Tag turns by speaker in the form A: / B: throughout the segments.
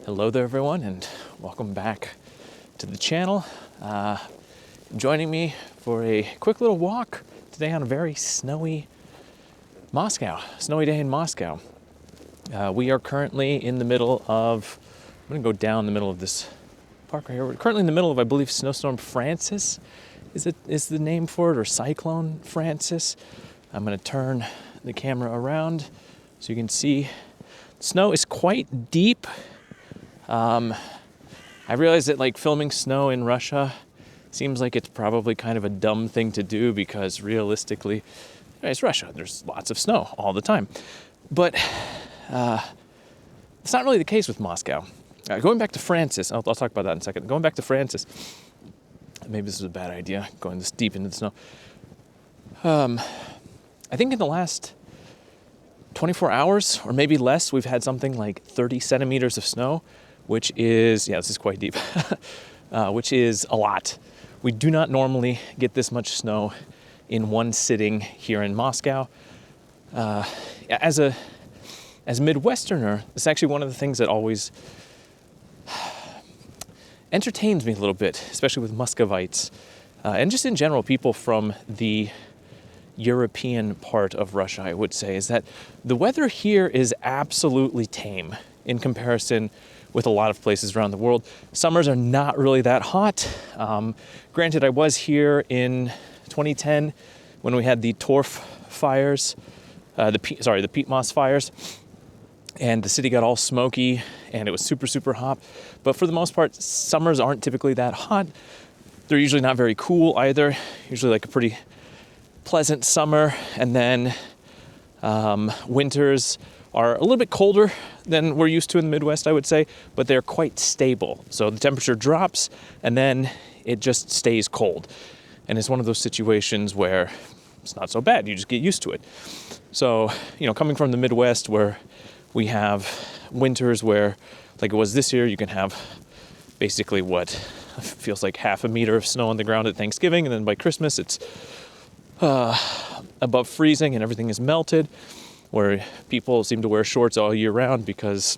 A: Hello there everyone, and welcome back to the channel. Joining me for a quick little walk today on a very snowy day in Moscow. We are currently in the middle of, I'm gonna go down the middle of this park right here. We're currently in the middle of, I believe, Snowstorm Francis is the name for it, or Cyclone Francis. I'm gonna turn the camera around so you can see snow is quite deep. I realize that like filming snow in Russia seems like it's probably kind of a dumb thing to do because realistically, it's Russia. There's lots of snow all the time. But it's not really the case with Moscow. Going back to Francis, I'll talk about that in a second. Going back to Francis, maybe this is a bad idea, going this deep into the snow. I think in the last 24 hours or maybe less, we've had something like 30 centimeters of snow, which is, this is quite deep, which is a lot. We do not normally get this much snow in one sitting here in Moscow. As a Midwesterner, it's actually one of the things that always entertains me a little bit, especially with Muscovites, and just in general, people from the European part of Russia, I would say, is that the weather here is absolutely tame in comparison with a lot of places around the world. Summers are not really that hot. Granted, I was here in 2010 when we had the Torf fires, the peat moss fires, and the city got all smoky and it was super, super hot. But for the most part, summers aren't typically that hot. They're usually not very cool either. Usually like a pretty pleasant summer, and then winters are a little bit colder than we're used to in the Midwest, I would say, but they're quite stable. So the temperature drops and then it just stays cold. And it's one of those situations where it's not so bad. You just get used to it. So, coming from the Midwest where we have winters where, like it was this year, you can have basically what feels like half a meter of snow on the ground at Thanksgiving, and then by Christmas it's above freezing and everything is melted, where people seem to wear shorts all year round because,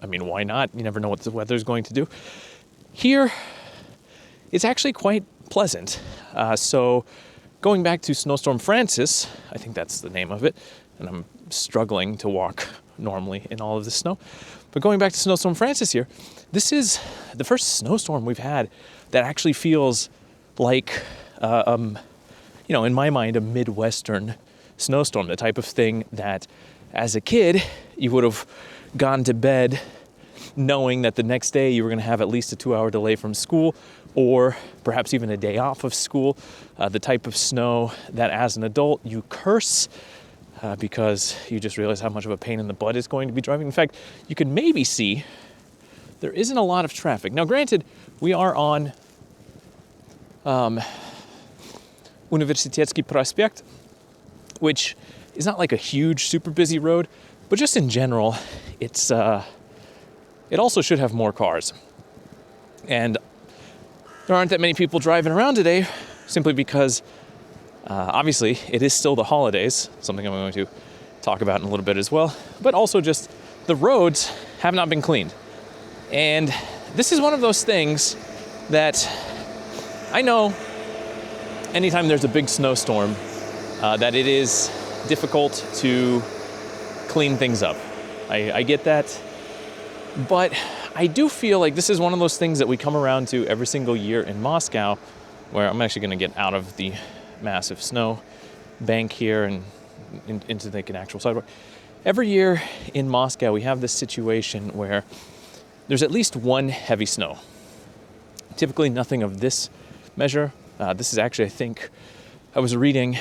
A: why not? You never know what the weather's going to do. Here, it's actually quite pleasant. So going back to Snowstorm Francis, I think that's the name of it, and I'm struggling to walk normally in all of this snow. But going back to Snowstorm Francis here, this is the first snowstorm we've had that actually feels like, in my mind, a Midwestern snowstorm, the type of thing that as a kid you would have gone to bed knowing that the next day you were going to have at least a 2-hour delay from school, or perhaps even a day off of school. The type of snow that as an adult you curse because you just realize how much of a pain in the butt it's going to be driving. In fact, you can maybe see there isn't a lot of traffic. Now granted, we are on Universitetsky Prospect, which is not like a huge, super busy road, but just in general, it also should have more cars. And there aren't that many people driving around today, simply because, obviously, it is still the holidays, something I'm going to talk about in a little bit as well, but also just the roads have not been cleaned. And this is one of those things that I know anytime there's a big snowstorm, that it is difficult to clean things up. I get that. But I do feel like this is one of those things that we come around to every single year in Moscow, where I'm actually going to get out of the massive snow bank here and into like an actual sidewalk. Every year in Moscow, we have this situation where there's at least one heavy snow. Typically nothing of this measure. This is actually, I think, I was reading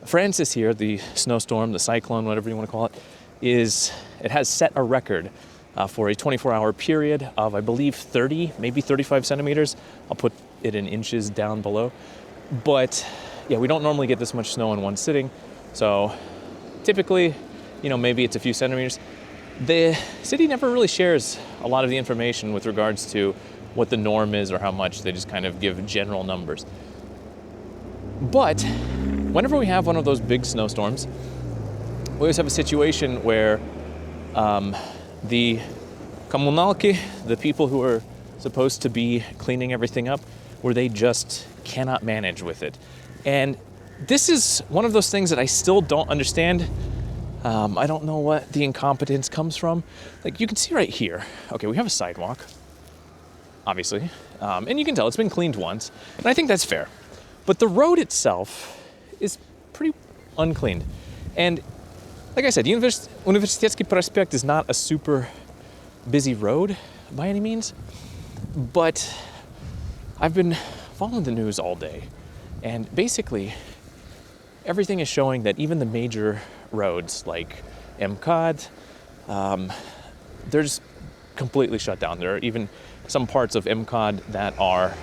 A: Francis here, the snowstorm, the cyclone, whatever you want to call it, it has set a record for a 24-hour period of, I believe, 30, maybe 35 centimeters. I'll put it in inches down below. But yeah, we don't normally get this much snow in one sitting. So typically, maybe it's a few centimeters. The city never really shares a lot of the information with regards to what the norm is or how much. They just kind of give general numbers. But whenever we have one of those big snowstorms, we always have a situation where the komunalki, the people who are supposed to be cleaning everything up, where they just cannot manage with it. And this is one of those things that I still don't understand. I don't know what the incompetence comes from. Like, you can see right here, okay, we have a sidewalk, obviously, and you can tell it's been cleaned once, and I think that's fair. But the road itself is pretty uncleaned. And like I said, Uniwersytecki Prospekt is not a super busy road by any means, but I've been following the news all day, and basically everything is showing that even the major roads like MKAD, they're just completely shut down. There are even some parts of MKAD that are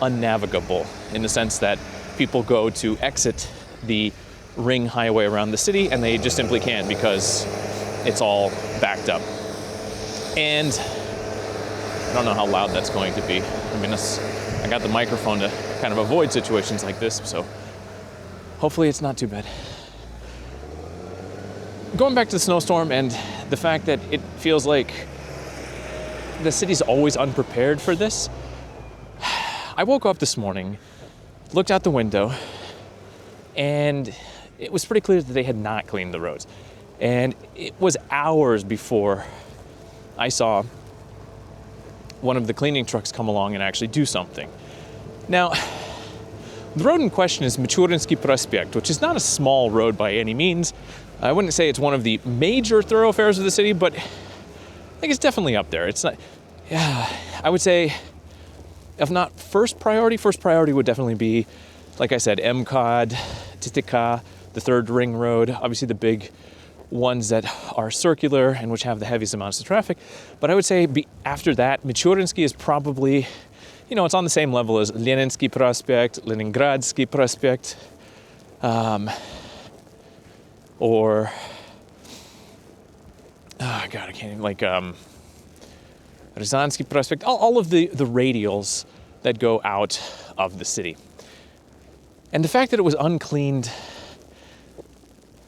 A: unnavigable in the sense that people go to exit the ring highway around the city and they just simply can't because it's all backed up. And I don't know how loud that's going to be. I mean, I got the microphone to kind of avoid situations like this, so hopefully it's not too bad. Going back to the snowstorm and the fact that it feels like the city's always unprepared for this. I woke up this morning, looked out the window, and it was pretty clear that they had not cleaned the roads. And it was hours before I saw one of the cleaning trucks come along and actually do something. Now, the road in question is Michurynsky Prospekt, which is not a small road by any means. I wouldn't say it's one of the major thoroughfares of the city, but I think it's definitely up there. It's not, I would say, if not first priority would definitely be, like I said, MKAD, TTK, the third ring road, obviously the big ones that are circular and which have the heaviest amounts of traffic. But I would say after that, Michurynsky is probably, it's on the same level as Leninsky Prospekt, Leningradsky Prospekt, or, I can't even, Ryzansky Prospekt, all of the radials that go out of the city. And the fact that it was uncleaned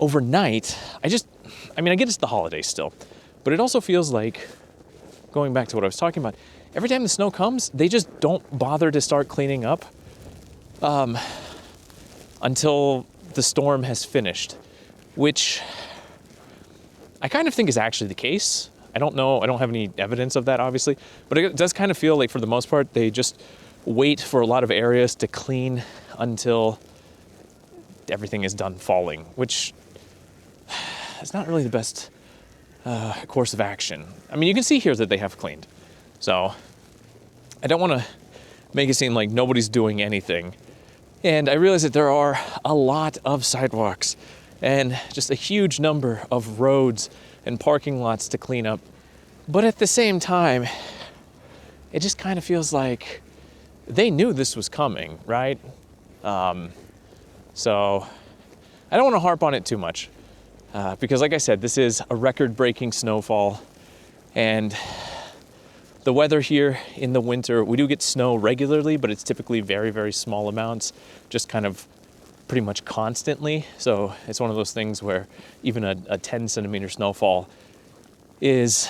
A: overnight, I get it's the holidays still, but it also feels like, going back to what I was talking about, every time the snow comes, they just don't bother to start cleaning up until the storm has finished, which I kind of think is actually the case. I don't know, I don't have any evidence of that, obviously, but it does kind of feel like, for the most part, they just wait for a lot of areas to clean until everything is done falling, which is not really the best course of action. I mean, you can see here that they have cleaned, so I don't want to make it seem like nobody's doing anything. And I realize that there are a lot of sidewalks and just a huge number of roads and parking lots to clean up. But at the same time, it just kind of feels like they knew this was coming, right? So I don't want to harp on it too much because, like I said, this is a record-breaking snowfall. And the weather here in the winter, we do get snow regularly, but it's typically very, very small amounts, just kind of pretty much constantly. So it's one of those things where even a 10 centimeter snowfall is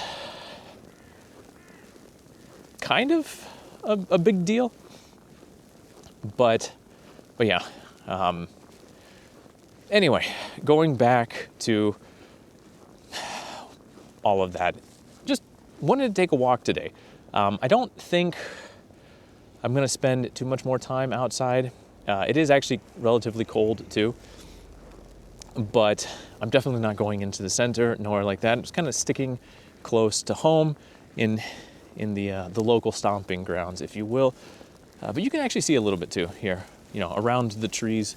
A: kind of a big deal. But yeah. Anyway, going back to all of that, just wanted to take a walk today. I don't think I'm going to spend too much more time outside. It is actually relatively cold too, but I'm definitely not going into the center nor like that. I'm just kind of sticking close to home in the local stomping grounds, if you will. But you can actually see a little bit too here, around the trees,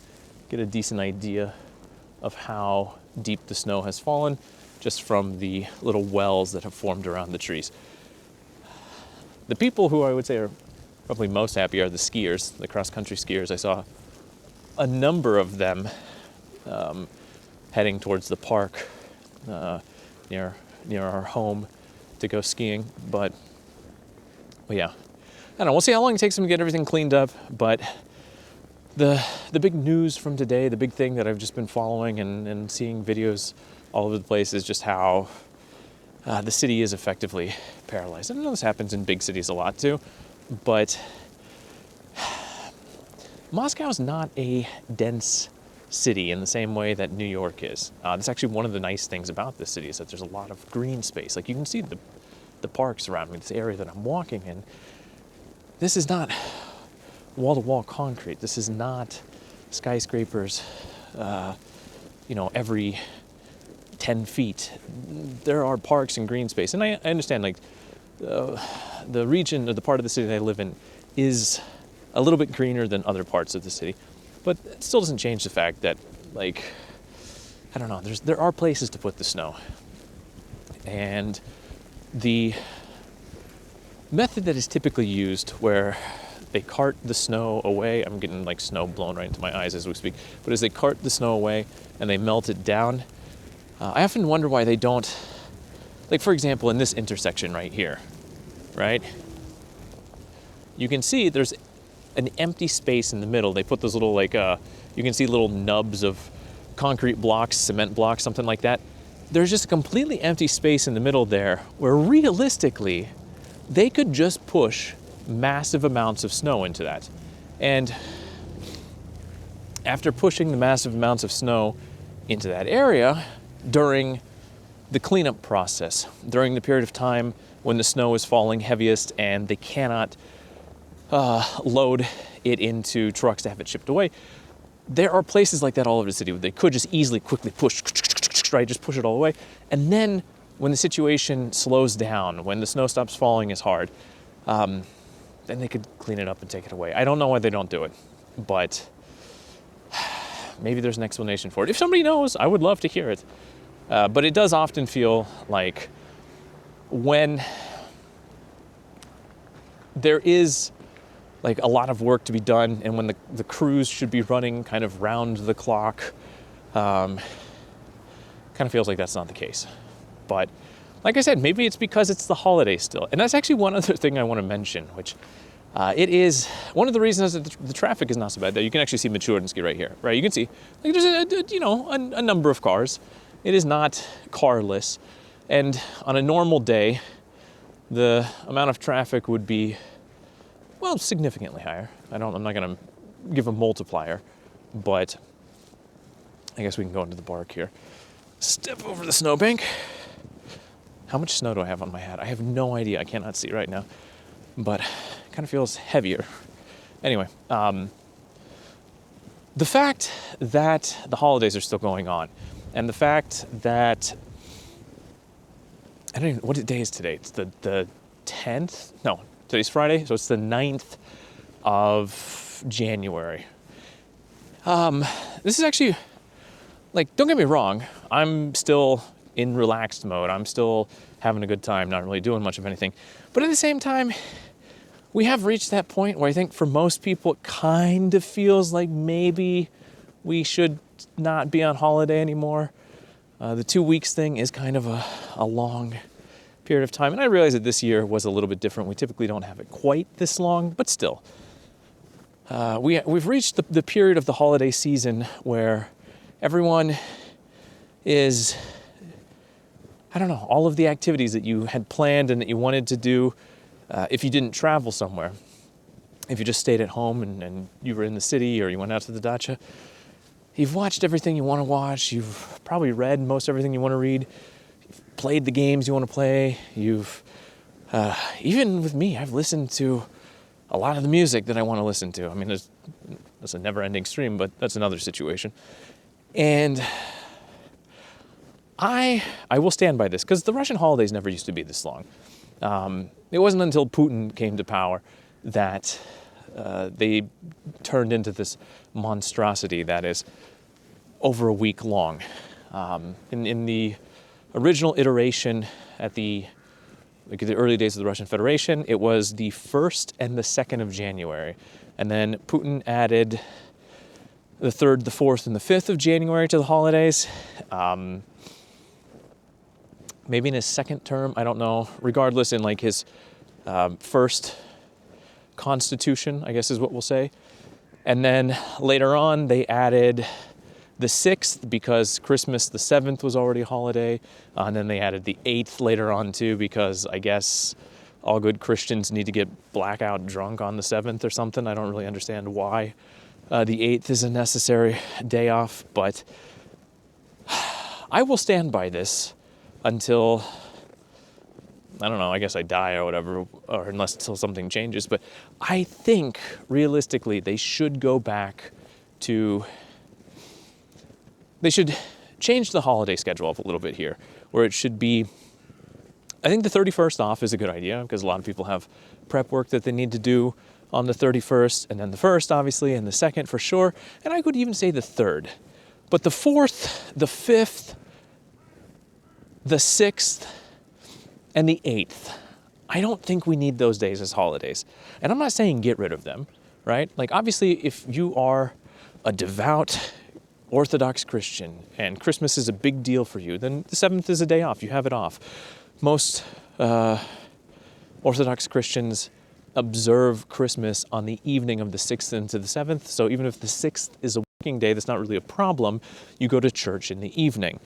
A: get a decent idea of how deep the snow has fallen just from the little wells that have formed around the trees. The people who I would say are probably most happy are the skiers, the cross-country skiers. I saw a number of them heading towards the park near our home to go skiing. But yeah, I don't know. We'll see how long it takes them to get everything cleaned up. But the big news from today, the big thing that I've just been following and seeing videos all over the place is just how the city is effectively paralyzed. I know this happens in big cities a lot too, but Moscow is not a dense city in the same way that New York is. That's actually one of the nice things about this city, is that there's a lot of green space. Like, you can see the parks around me, this area that I'm walking in. This is not wall-to-wall concrete. This is not skyscrapers, every 10 feet. There are parks and green space. And I understand, like, the region or the part of the city that I live in is a little bit greener than other parts of the city. But it still doesn't change the fact that, like, I don't know, there are places to put the snow. And the method that is typically used, where they cart the snow away, I'm getting like snow blown right into my eyes as we speak, but as they cart the snow away and they melt it down, I often wonder why they don't, like, for example, in this intersection right here, right? You can see there's an empty space in the middle. They put those little, like, you can see little nubs of concrete blocks, cement blocks, something like that. There's just a completely empty space in the middle there where realistically they could just push massive amounts of snow into that. And after pushing the massive amounts of snow into that area during the cleanup process, during the period of time when the snow is falling heaviest and they cannot load it into trucks to have it shipped away, there are places like that all over the city where they could just easily, quickly push, right, just push it all away. And then when the situation slows down, when the snow stops falling as hard, then they could clean it up and take it away. I don't know why they don't do it, but maybe there's an explanation for it. If somebody knows, I would love to hear it. But it does often feel like when there is like a lot of work to be done, and when the crews should be running kind of round the clock, kind of feels like that's not the case. But like I said, maybe it's because it's the holiday still. And that's actually one other thing I want to mention, which it is one of the reasons that the traffic is not so bad. That you can actually see Michurinsky right here, right? You can see, like, there's a number of cars. It is not carless. And on a normal day, the amount of traffic would be, well, significantly higher. I'm not going to give a multiplier, but I guess we can go into the park here. Step over the snowbank. How much snow do I have on my hat? I have no idea. I cannot see right now, but it kind of feels heavier. Anyway, the fact that the holidays are still going on, and the fact that, I don't even, what day is today? It's the 10th? No, today's Friday, so it's the 9th of January. This is actually, like, don't get me wrong, I'm still in relaxed mode. I'm still having a good time, not really doing much of anything. But at the same time, we have reached that point where I think for most people it kind of feels like maybe we should not be on holiday anymore. The 2 weeks thing is kind of a long period of time. And I realize that this year was a little bit different. We typically don't have it quite this long, but still. We've reached the period of the holiday season where everyone is, I don't know, all of the activities that you had planned and that you wanted to do, if you didn't travel somewhere, if you just stayed at home and you were in the city or you went out to the dacha, you've watched everything you want to watch. You've probably read most everything you want to read. You've played the games you want to play. You've, even with me, I've listened to a lot of the music that I want to listen to. I mean, that's a never-ending stream, but that's another situation. And I will stand by this, because the Russian holidays never used to be this long. It wasn't until Putin came to power that they turned into this monstrosity that is over a week long. In the original iteration at the early days of the Russian Federation, it was the 1st and the 2nd of January. And then Putin added the 3rd, the 4th, and the 5th of January to the holidays. Maybe in his second term, I don't know. Regardless, in like his first constitution, I guess is what we'll say. And then later on, they added the 6th because Christmas the 7th was already a holiday, and then they added the 8th later on too because I guess all good Christians need to get blackout drunk on the 7th or something. I don't really understand why the 8th is a necessary day off, but I will stand by this until, I don't know, I guess I die or whatever, or until something changes. But I think, realistically, they should go back to, they should change the holiday schedule up a little bit here, where it should be, I think the 31st off is a good idea, because a lot of people have prep work that they need to do on the 31st, and then the 1st, obviously, and the 2nd for sure, and I could even say the 3rd. But the 4th, the 5th, the 6th, and the 8th, I don't think we need those days as holidays. And I'm not saying get rid of them, right? Like, obviously, if you are a devout Orthodox Christian and Christmas is a big deal for you, then the 7th is a day off. You have it off. Most Orthodox Christians observe Christmas on the evening of the 6th into the 7th. So even if the 6th is a working day, that's not really a problem. You go to church in the evening.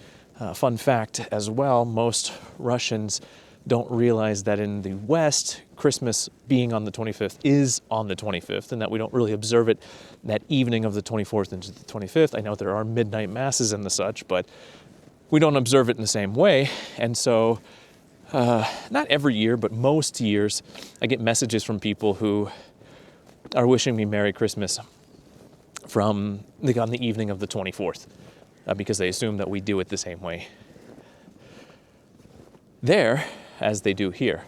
A: Fun fact as well, most Russians don't realize that in the West, Christmas being on the 25th is on the 25th, and that we don't really observe it that evening of the 24th into the 25th. I know there are midnight masses and the such, but we don't observe it in the same way. And so, not every year, but most years, I get messages from people who are wishing me Merry Christmas on the evening of the 24th. Because they assume that we do it the same way there as they do here.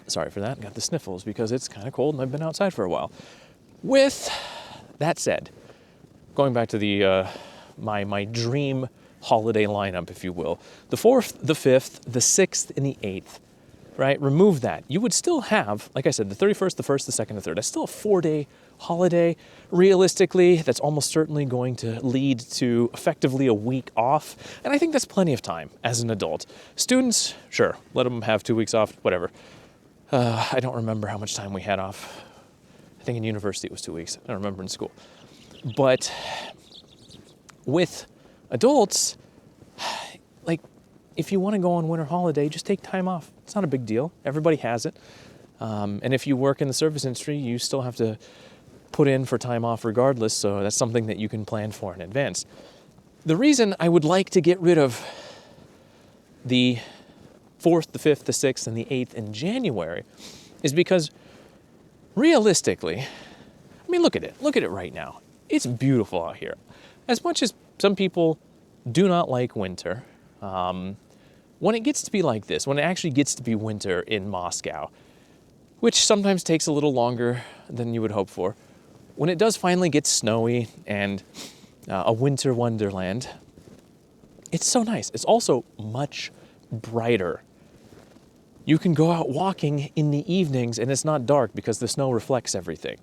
A: Sorry for that, got the sniffles because it's kind of cold and I've been outside for a while. With that said, going back to the my dream holiday lineup, if you will, the 4th, the 5th, the 6th, and the 8th, right? Remove that. You would still have, like I said, the 31st, the 1st, the 2nd, the 3rd. That's still a 4-day holiday. Realistically, that's almost certainly going to lead to effectively a week off. And I think that's plenty of time as an adult. Students, sure, let them have 2 weeks off, whatever. I don't remember how much time we had off. I think in university it was 2 weeks. I don't remember in school. But with adults, like, if you want to go on winter holiday, just take time off. It's not a big deal. Everybody has it. And if you work in the service industry, you still have to put in for time off regardless, so that's something that you can plan for in advance. The reason I would like to get rid of the 4th, the 5th, the 6th, and the 8th in January is because realistically, I mean, look at it. Look at it right now. It's beautiful out here. As much as some people do not like winter, when it gets to be like this, when it actually gets to be winter in Moscow, which sometimes takes a little longer than you would hope for, when it does finally get snowy and a winter wonderland, it's so nice. It's also much brighter. You can go out walking in the evenings and it's not dark because the snow reflects everything.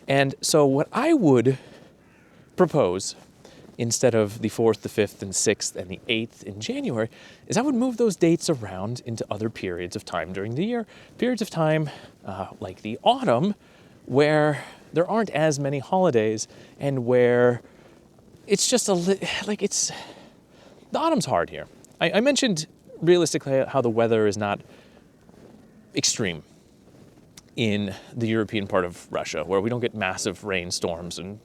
A: And so what I would propose, instead of the 4th, the 5th, and 6th, and the 8th in January, is I would move those dates around into other periods of time during the year. Periods of time like the autumn, where there aren't as many holidays, and where it's just the autumn's hard here. I mentioned realistically how the weather is not extreme in the European part of Russia, where we don't get massive rainstorms and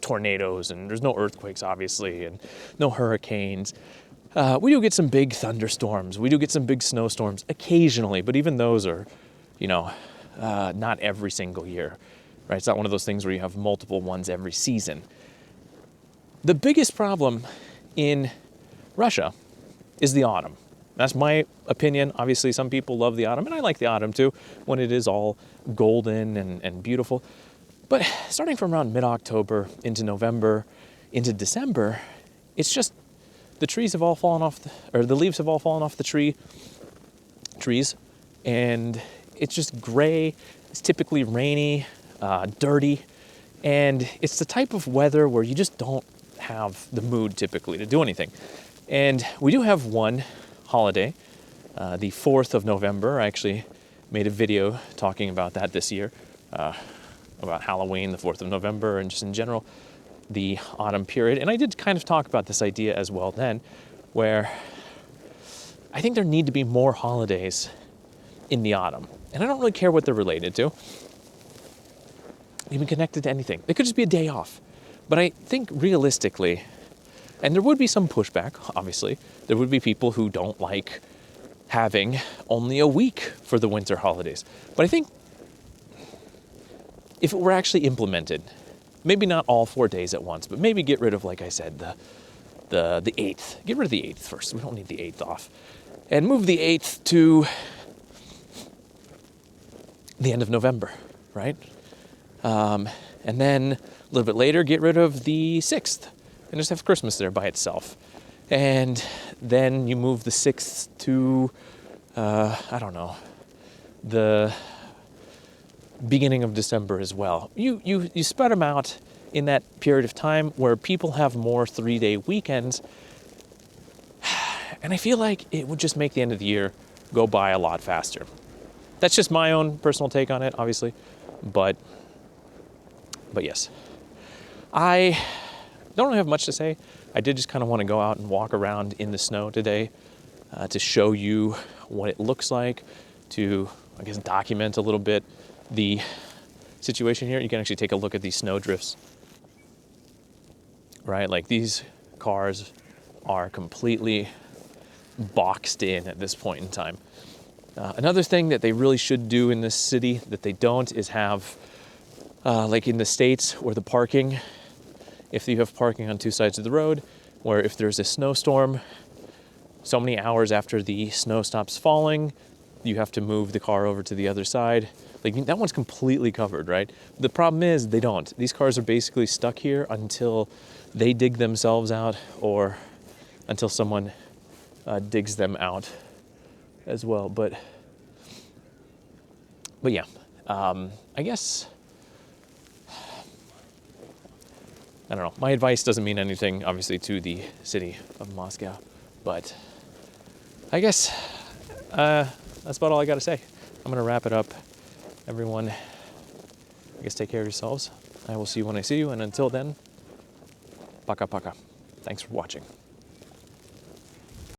A: tornadoes, and there's no earthquakes, obviously, and no hurricanes. We do get some big thunderstorms. We do get some big snowstorms occasionally, but even those are, not every single year, right? It's not one of those things where you have multiple ones every season. The biggest problem in Russia is the autumn. That's my opinion. Obviously, some people love the autumn, and I like the autumn too, when it is all golden and beautiful. But starting from around mid-October into November, into December, it's just the trees have all fallen off, the leaves have all fallen off the trees, and it's just gray. It's typically rainy, dirty, and it's the type of weather where you just don't have the mood typically to do anything. And we do have one holiday, the 4th of November. I actually made a video talking about that this year, about Halloween, the 4th of November, and just in general. the autumn period. And I did kind of talk about this idea as well then, where I think there need to be more holidays in the autumn. And I don't really care what they're related to, even connected to anything. It could just be a day off. But I think realistically, and there would be some pushback, obviously. There would be people who don't like having only a week for the winter holidays. But I think if it were actually implemented, maybe not all 4 days at once, but maybe get rid of, like I said, the 8th. Get rid of the 8th first. We don't need the 8th off. And move the 8th to the end of November, right? And then a little bit later, get rid of the 6th and just have Christmas there by itself. And then you move the 6th to, I don't know, the beginning of December as well. You spread them out in that period of time where people have more 3-day weekends. And I feel like it would just make the end of the year go by a lot faster. That's just my own personal take on it, obviously. But yes. I don't really have much to say. I did just kind of want to go out and walk around in the snow today to show you what it looks like, to, I guess, document a little bit the situation here. You can actually take a look at these snow drifts, right? Like, these cars are completely boxed in at this point in time. Another thing that they really should do in this city that they don't is have, like in the States, where the parking, if you have parking on two sides of the road, where if there's a snowstorm, so many hours after the snow stops falling, you have to move the car over to the other side. Like, that one's completely covered, right? The problem is they don't. These cars are basically stuck here until they dig themselves out, or until someone digs them out as well. But yeah, I guess, I don't know. My advice doesn't mean anything, obviously, to the city of Moscow, but I guess that's about all I got to say. I'm going to wrap it up. Everyone, I guess, take care of yourselves. I will see you when I see you, and until then, paka paka. Thanks for watching.